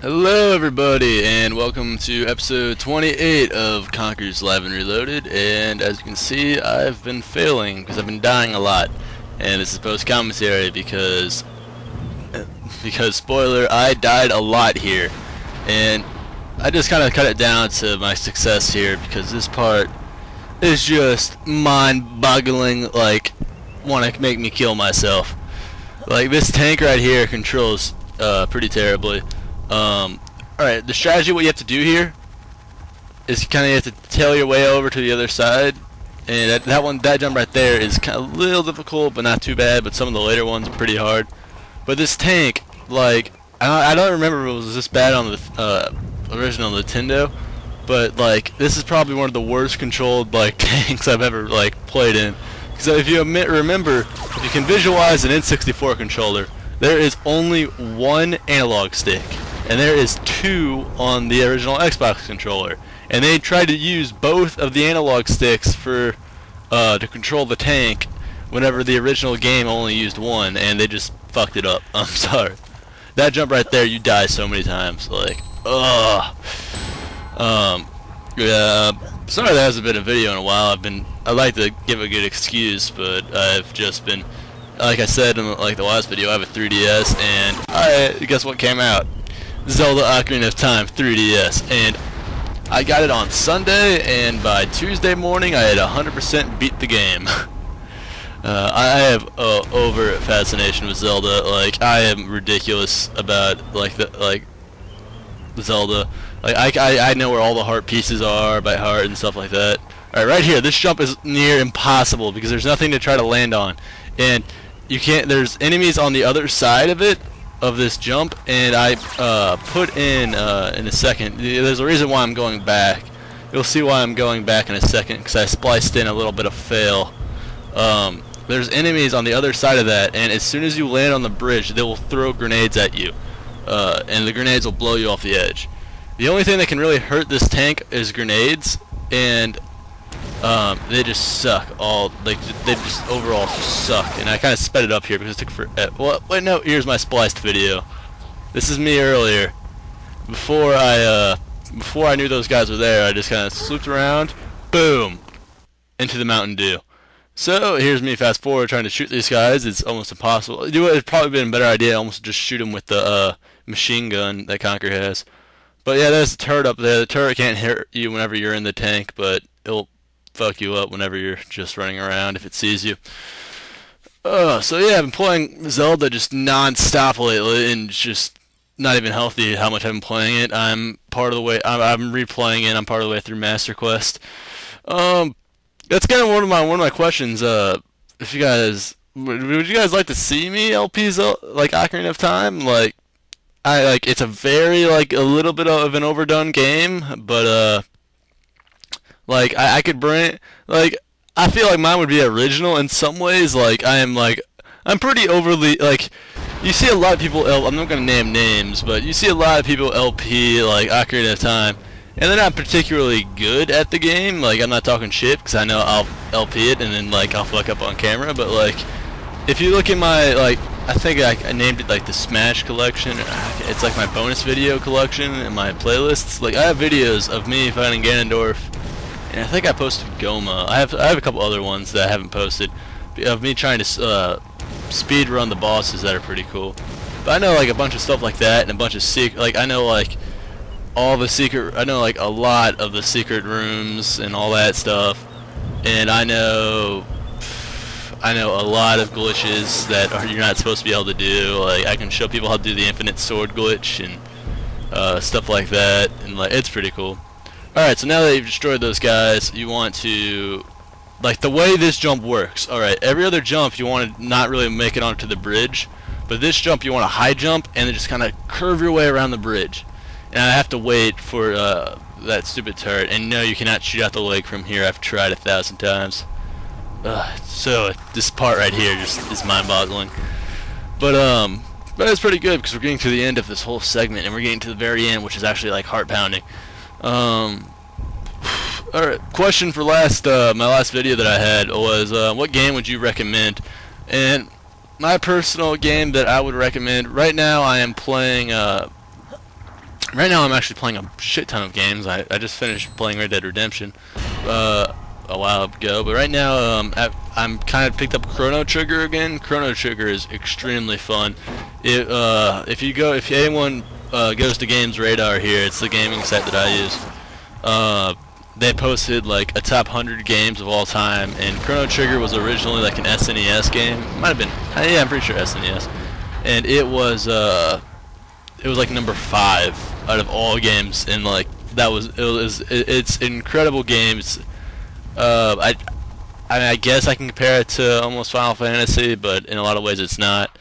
Hello everybody, and welcome to episode 28 of Conker's Live and Reloaded. And as you can see, I've been failing because I've been dying a lot. And this is post-commentary because spoiler, I died a lot here. And I just kind of cut it down to my success here because this part is just mind-boggling, like, want to make me kill myself. Like, this tank right here controls pretty terribly. Alright, the strategy, what you have to do here is kind of you have to tail your way over to the other side, and that jump right there is kind of a little difficult, but not too bad. But some of the later ones are pretty hard. But this tank, like, I don't remember if it was this bad on the original Nintendo, but like this is probably one of the worst controlled like tanks I've ever like played in. So if you remember, if you can visualize an N64 controller, there is only one analog stick. And there is two on the original Xbox controller, and they tried to use both of the analog sticks for to control the tank whenever the original game only used one, and they just fucked it up. I'm sorry. That jump right there, you die so many times. Like, ugh. Yeah. Sorry there hasn't been a video in a while. I'd like to give a good excuse, but I've just been, like I said in like the last video, I have a 3DS, and guess what came out? Zelda Ocarina of Time 3DS, and I got it on Sunday, and by Tuesday morning I had 100% beat the game. I have over fascination with Zelda. Like, I am ridiculous about like Zelda. Like, I know where all the heart pieces are by heart and stuff like that. Alright, right here, this jump is near impossible because there's nothing to try to land on, and you can't. There's enemies on the other side of it, of this jump, and I put in a second. There's a reason why I'm going back. You'll see why I'm going back in a second, because I spliced in a little bit of fail. There's enemies on the other side of that, and as soon as you land on the bridge, they will throw grenades at you, and the grenades will blow you off the edge. The only thing that can really hurt this tank is grenades, and they just suck. They just overall suck. And I kind of sped it up here because it took forever. Well, wait, no. Here's my spliced video. This is me earlier. Before I knew those guys were there, I just kind of swooped around, boom, into the Mountain Dew. So here's me fast forward trying to shoot these guys. It's almost impossible. It'd probably been a better idea almost just shoot them with the machine gun that Conker has. But yeah, there's a turret up there. The turret can't hurt you whenever you're in the tank, but it'll fuck you up whenever you're just running around if it sees you. So yeah, I've been playing Zelda just non-stop lately, and just not even healthy how much I've been playing it. I'm part of the way. I'm replaying it. I'm part of the way through Master Quest. That's kind of one of my questions. If you guys would you guys like to see me LP like Ocarina of Time? Like, it's a very like a little bit of an overdone game, but like I could bring it, like I feel like mine would be original in some ways. Like I'm pretty overly, like, you see a lot of people I'm not gonna name names, but you see a lot of people LP like Ocarina of Time, and they're not particularly good at the game. Like, I'm not talking shit because I know I'll LP it and then like I'll fuck up on camera, but like if you look at my, like, I think I named it like the Smash collection. It's like my bonus video collection in my playlists. Like, I have videos of me fighting Ganondorf. And I think I posted Goma. I have a couple other ones that I haven't posted of me trying to speed run the bosses that are pretty cool. But I know like a bunch of stuff like that, and a bunch of like I know like all the secret. I know like a lot of the secret rooms and all that stuff. And I know a lot of glitches that you're not supposed to be able to do. Like, I can show people how to do the infinite sword glitch and stuff like that, and like it's pretty cool. Alright, so now that you've destroyed those guys, you want to, like, the way this jump works. Alright, every other jump you want to not really make it onto the bridge, but this jump you want to high jump and then just kind of curve your way around the bridge. And I have to wait for that stupid turret, and no, you cannot shoot out the leg from here. I've tried 1,000 times. So this part right here just is mind-boggling. But it's pretty good because we're getting to the end of this whole segment, and we're getting to the very end, which is actually like heart-pounding. Alright, question for my last video that I had was, what game would you recommend? And my personal game that I would recommend, right now I am playing Right now I'm actually playing a shit ton of games. I just finished playing Red Dead Redemption a while ago, but right now I'm kind of picked up Chrono Trigger again. Chrono Trigger is extremely fun. If anyone goes to Games Radar here, it's the gaming site that I use. They posted like a top 100 games of all time, and Chrono Trigger was originally like an SNES game. Might have been, yeah, I'm pretty sure SNES, and it was like number 5 out of all games, and like it's incredible games. I guess I can compare it to almost Final Fantasy, but in a lot of ways it's not.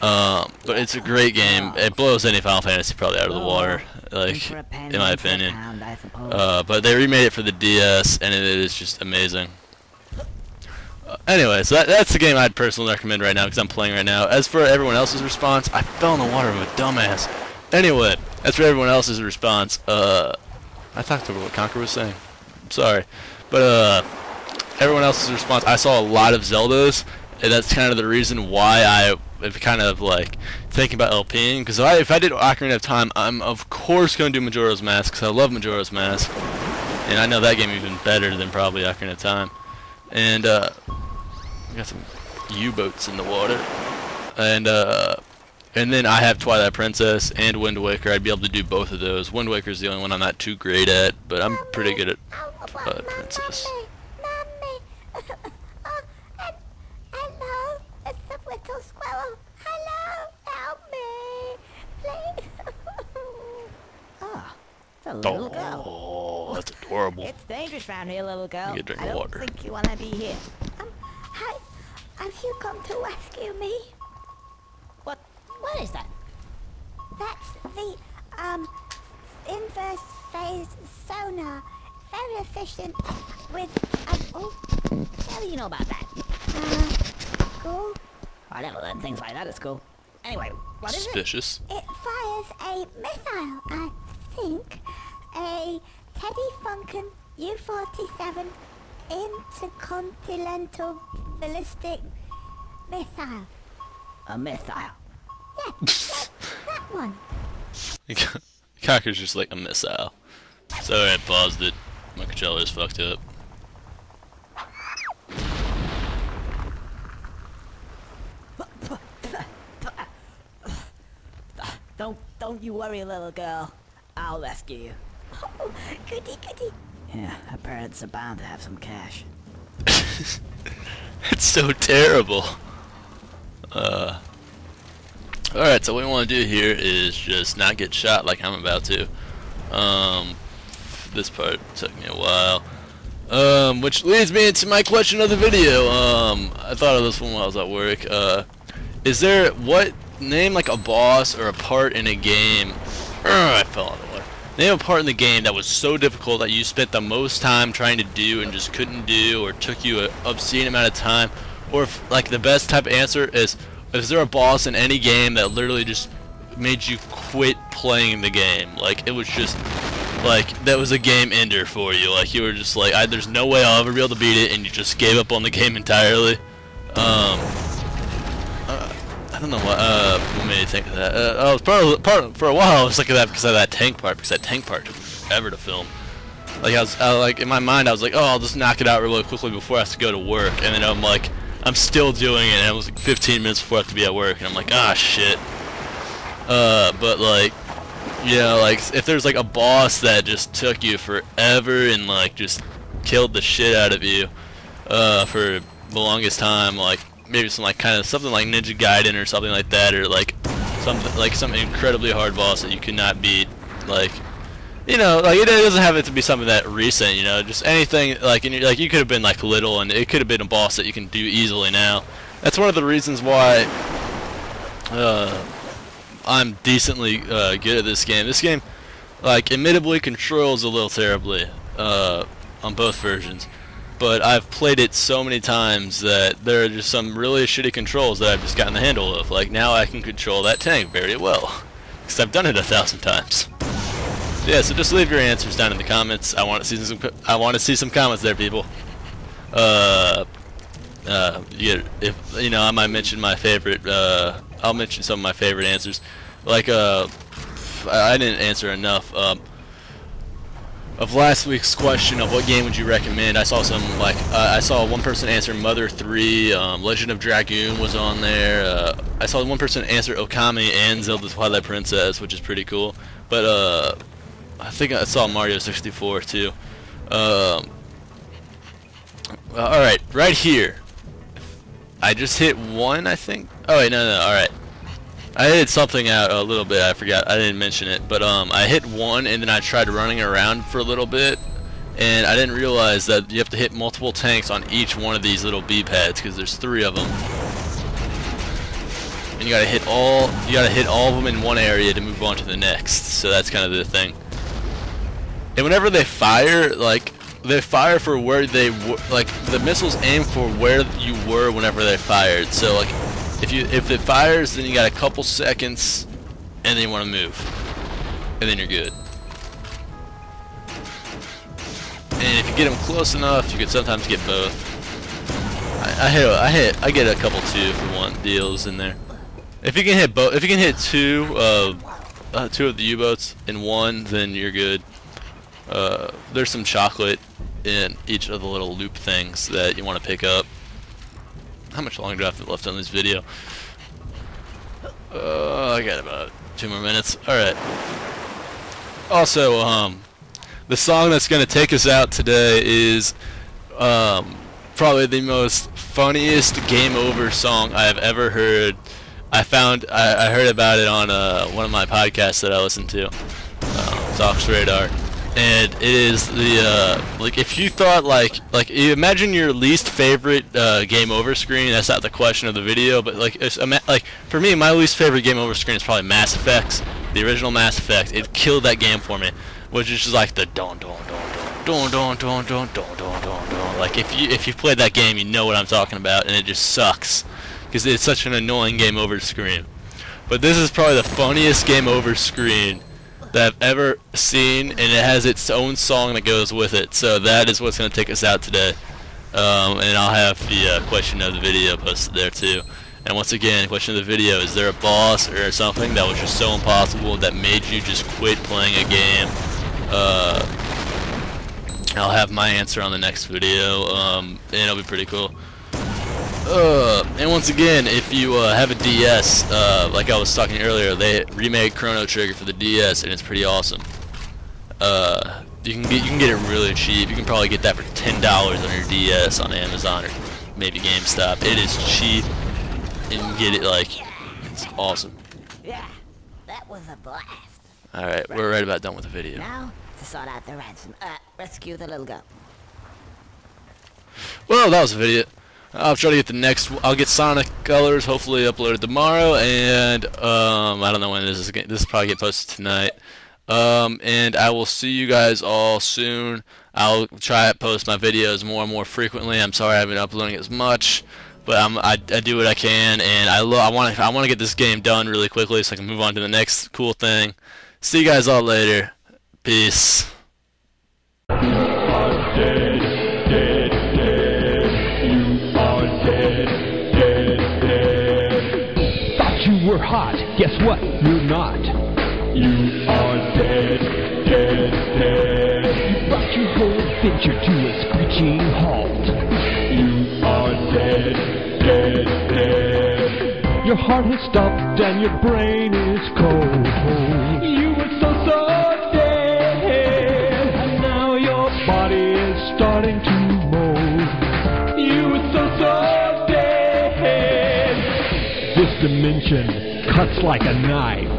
But it's a great game. It blows any Final Fantasy probably out of the water, like in my opinion. But they remade it for the DS, and it is just amazing. Anyway, so that's the game I'd personally recommend right now because I'm playing right now. As for everyone else's response, I fell in the water with a dumbass. Anyway, as for everyone else's response, I talked over what Conker was saying. I'm sorry, but everyone else's response, I saw a lot of Zeldas, and that's kind of the reason why I am kind of like thinking about LPing. Because if I did Ocarina of Time, I'm of course going to do Majora's Mask because I love Majora's Mask, and I know that game even better than probably Ocarina of Time. And we got some U-boats in the water, and then I have Twilight Princess and Wind Waker. I'd be able to do both of those. Wind Waker is the only one I'm not too great at, but I'm pretty good at Twilight Princess. Hello, it's the little squirrel. Hello, help me, please. Ah, it's a little girl. Oh, that's adorable. It's dangerous around here, little girl. You get a drink I of don't water. think you want to be here. Hi, have you come to rescue me? What is that? That's the, inverse phase sonar. Very efficient with, oh, How do you know about that? school. I never learned things like that at school. Anyway, what is it? Suspicious. It fires a missile, I think. A Teddy Funkin U-47 intercontinental ballistic missile. A missile. Yeah, that one. Conker's just like a missile. Sorry, I paused it. My controller's fucked up. Don't you worry, little girl. I'll rescue you. Oh, goody goody. Yeah, her parents are bound to have some cash. It's so terrible. Alright, so what we want to do here is just not get shot like I'm about to. This part took me a while. Which leads me into my question of the video. I thought of this one while I was at work. Name like a boss or a part in a game. I fell out of the water. Name a part in the game that was so difficult that you spent the most time trying to do and just couldn't do, or took you an obscene amount of time. Or if, like, the best type of answer is there a boss in any game that literally just made you quit playing the game? Like, it was just like that was a game ender for you. Like, you were just like, there's no way I'll ever be able to beat it, and you just gave up on the game entirely. I don't know what made me think of that. For a while I was thinking of that because of that tank part, because that tank part took forever to film. Like, like in my mind I was like, oh, I'll just knock it out really quickly before I have to go to work, and then I'm like, I'm still doing it, and it was like 15 minutes before I have to be at work, and I'm like, ah, shit. But like, you know, like if there's like a boss that just took you forever and like just killed the shit out of you for the longest time, like maybe some like kind of something like Ninja Gaiden or something like that, or like something like some incredibly hard boss that you could not beat, like, you know, like it doesn't have it to be something that recent, you know, just anything like like you could have been like little and it could have been a boss that you can do easily now. That's one of the reasons why I'm decently good at this game. This game, like, admittedly controls a little terribly on both versions, but I've played it so many times that there are just some really shitty controls that I've just gotten the handle of. Like, now I can control that tank very well, because I've done it 1,000 times. Yeah, so just leave your answers down in the comments. I want to see some comments there, people. Yeah, if you know, I might mention my favorite. I'll mention some of my favorite answers. Like, I didn't answer enough of last week's question of what game would you recommend. I saw some, like, I saw one person answer Mother 3, Legend of Dragoon was on there. I saw one person answer Okami and Zelda Twilight Princess, which is pretty cool. But I think I saw Mario 64 too. Alright, right here. I just hit 1, I think. Oh wait, no, alright. I hit something out a little bit, I forgot, I didn't mention it, but I hit 1 and then I tried running around for a little bit, and I didn't realize that you have to hit multiple tanks on each one of these little B pads, because there's 3 of them. And you gotta hit all of them in one area to move on to the next, so that's kind of the thing. And whenever they fire, like, they fire for where they like, the missiles aim for where you were whenever they fired, so like, if it fires, then you got a couple seconds, and then you want to move, and then you're good. And if you get them close enough, you can sometimes get both. I get a couple 2-for-1 deals in there. If you can hit both, if you can hit two of the U-boats in one, then you're good. There's some chocolate in each of the little loop things that you want to pick up. How much longer do I have left on this video? I got about 2 more minutes. Alright. Also, the song that's going to take us out today is probably the most funniest game over song I have ever heard. I heard about it on one of my podcasts that I listen to, Sox Radar. And it is the like, if you thought like imagine your least favorite game over screen. That's not the question of the video, but like for me, my least favorite game over screen is probably Mass Effect, the original Mass Effect. It killed that game for me, which is just like the don don don don don don don don don don don. Like if you played that game, you know what I'm talking about, and it just sucks because it's such an annoying game over screen. But this is probably the funniest game over screen that I've ever seen, and it has its own song that goes with it. So that is what's going to take us out today. And I'll have the question of the video posted there too. And once again, question of the video: is there a boss or something that was just so impossible that made you just quit playing a game? I'll have my answer on the next video, and it'll be pretty cool. And once again, if you have a DS, like I was talking earlier, they remade Chrono Trigger for the DS, and it's pretty awesome. You can get it really cheap. You can probably get that for $10 on your DS on Amazon or maybe GameStop. It is cheap, and you can get it it's awesome. Yeah, that was a blast. All right, we're right about done with the video. Now to sort out the ransom. Rescue the little girl. Well, that was the video. I'll try to get the next. I'll get Sonic Colors hopefully uploaded tomorrow, and I don't know when this is. This will probably get posted tonight. And I will see you guys all soon. I'll try to post my videos more and more frequently. I'm sorry I haven't been uploading as much, but I do what I can, and I want to get this game done really quickly so I can move on to the next cool thing. See you guys all later. Peace. We're hot. Guess what? You're not. You are dead, dead, dead. You brought your whole adventure to a screeching halt. You are dead, dead, dead. Your heart has stopped and your brain is cold. You were so dead, and now your body is starting to mold. You were so dead. This dimension cuts like a knife.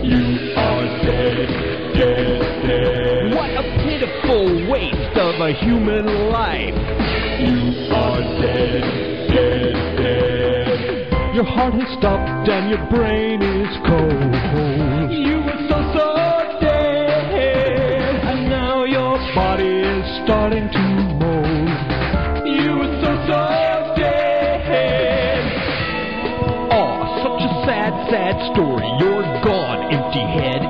You are dead, dead, dead. What a pitiful waste of a human life. You are dead, dead, dead. Your heart has stopped and your brain is cold. You were so dead, and now your body is starting to mold. You were so dead. Sad story, you're gone, empty head.